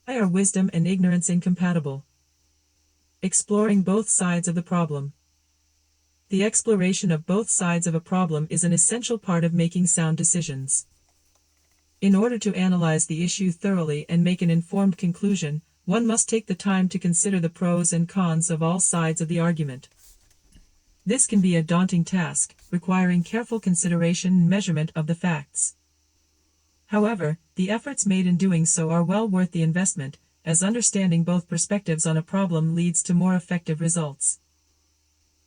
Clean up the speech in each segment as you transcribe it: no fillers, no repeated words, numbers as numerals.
Why are wisdom and ignorance incompatible? Exploring both sides of the problem. The exploration of both sides of a problem is an essential part of making sound decisions. In order to analyze the issue thoroughly and make an informed conclusion, one must take the time to consider the pros and cons of all sides of the argument. This can be a daunting task, requiring careful consideration and measurement of the facts. However, the efforts made in doing so are well worth the investment, as understanding both perspectives on a problem leads to more effective results.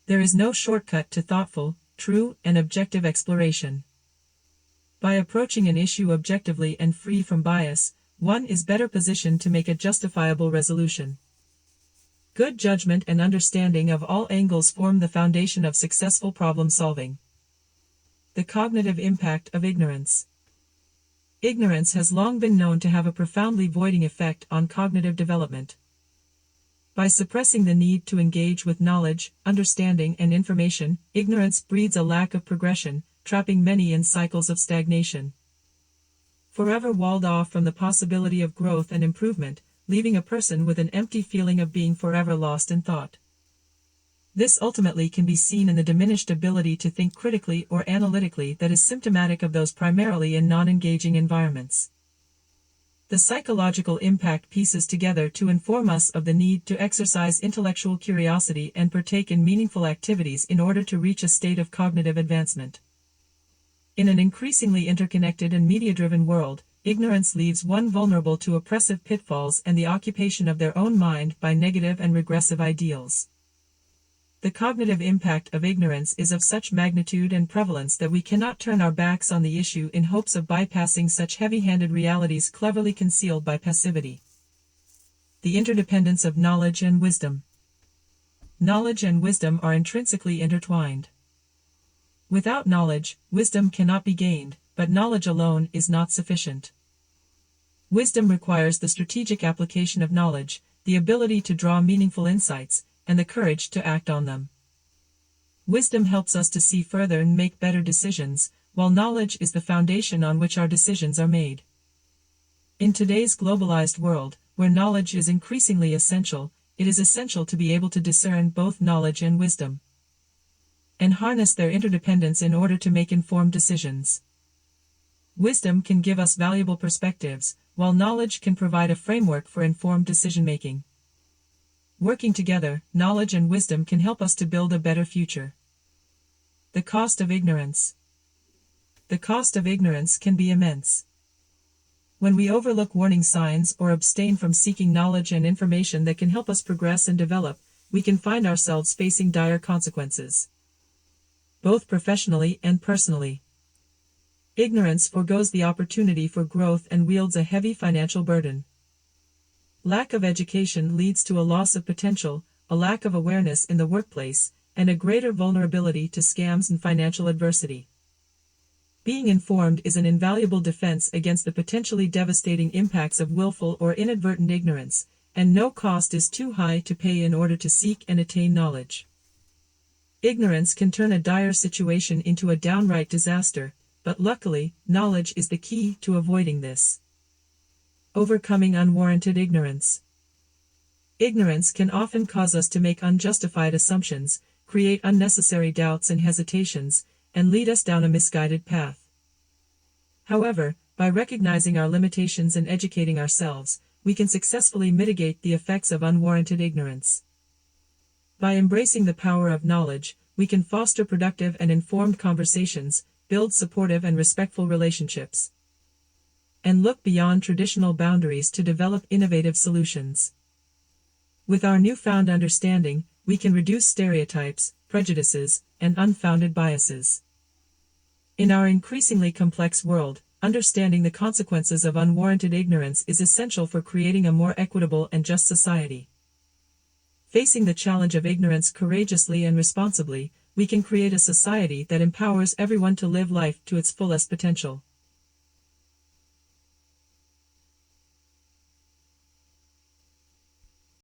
There is no shortcut to thoughtful, true, and objective exploration. By approaching an issue objectively and free from bias, one is better positioned to make a justifiable resolution. Good judgment and understanding of all angles form the foundation of successful problem solving. The cognitive impact of ignorance. Ignorance has long been known to have a profoundly voiding effect on cognitive development. By suppressing the need to engage with knowledge, understanding, and information, ignorance breeds a lack of progression, trapping many in cycles of stagnation. Forever walled off from the possibility of growth and improvement, leaving a person with an empty feeling of being forever lost in thought. This ultimately can be seen in the diminished ability to think critically or analytically that is symptomatic of those primarily in non-engaging environments. The psychological impact pieces together to inform us of the need to exercise intellectual curiosity and partake in meaningful activities in order to reach a state of cognitive advancement. In an increasingly interconnected and media-driven world, ignorance leaves one vulnerable to oppressive pitfalls and the occupation of their own mind by negative and regressive ideals. The cognitive impact of ignorance is of such magnitude and prevalence that we cannot turn our backs on the issue in hopes of bypassing such heavy-handed realities cleverly concealed by passivity. The interdependence of knowledge and wisdom. Knowledge and wisdom are intrinsically intertwined. Without knowledge, wisdom cannot be gained, but knowledge alone is not sufficient. Wisdom requires the strategic application of knowledge, the ability to draw meaningful insights, and the courage to act on them. Wisdom helps us to see further and make better decisions, while knowledge is the foundation on which our decisions are made. In today's globalized world, where knowledge is increasingly essential, it is essential to be able to discern both knowledge and wisdom, and harness their interdependence in order to make informed decisions. Wisdom can give us valuable perspectives, while knowledge can provide a framework for informed decision-making. Working together, knowledge and wisdom can help us to build a better future. The cost of ignorance. The cost of ignorance can be immense. When we overlook warning signs or abstain from seeking knowledge and information that can help us progress and develop, we can find ourselves facing dire consequences, both professionally and personally. Ignorance forgoes the opportunity for growth and wields a heavy financial burden. Lack of education leads to a loss of potential, a lack of awareness in the workplace, and a greater vulnerability to scams and financial adversity. Being informed is an invaluable defense against the potentially devastating impacts of willful or inadvertent ignorance, and no cost is too high to pay in order to seek and attain knowledge. Ignorance can turn a dire situation into a downright disaster, but luckily, knowledge is the key to avoiding this. Overcoming unwarranted ignorance. Ignorance can often cause us to make unjustified assumptions, create unnecessary doubts and hesitations, and lead us down a misguided path. However, by recognizing our limitations and educating ourselves, we can successfully mitigate the effects of unwarranted ignorance. By embracing the power of knowledge, we can foster productive and informed conversations, build supportive and respectful relationships, and look beyond traditional boundaries to develop innovative solutions. With our newfound understanding, we can reduce stereotypes, prejudices, and unfounded biases. In our increasingly complex world, understanding the consequences of unwarranted ignorance is essential for creating a more equitable and just society. Facing the challenge of ignorance courageously and responsibly, we can create a society that empowers everyone to live life to its fullest potential.